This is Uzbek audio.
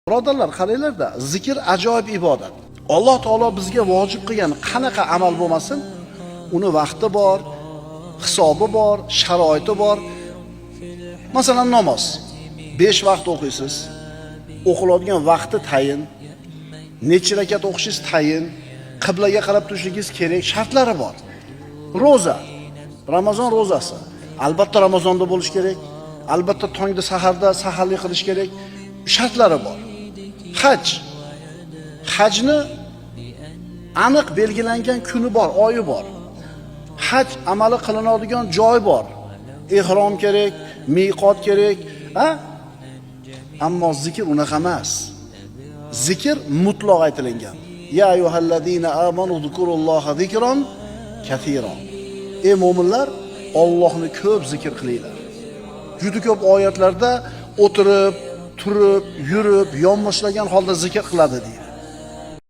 Birodarlar, qaranglar-da, zikr ajoyib ibodat. Alloh taolo bizga vojib qilgan qanaqa amal bo'lmasin, uni vaqti bor, hisobi bor, sharoiti bor. Masalan, namoz 5 vaqt o'qiysiz. O'qiladigan vaqti tayin, necha rakat o'qishingiz tayin, qiblaga qarab turishingiz kerak, shartlari bor. Roza, Ramazon rozasi, albatta Ramazonda bo'lish kerak. Albatta tongda saharda saharlik qilish kerak. Shartlari bor. Hajni aniq belgilangan kuni bor, oyi bor. Haj amali qilinadigan joy bor. Ihrom kerak, miqot kerak, Ammo zikr unaqa emas. Zikr mutlaq aytilingan. Ya ayyuhallazina amanu zikrulloha zikron katiron. Ey mu'minlar, Allohni ko'p zikr qilinglar. Juda ko'p oyatlarda o'tirib, turib, yurib, yonboshlagan holda zikr qiladi deydi.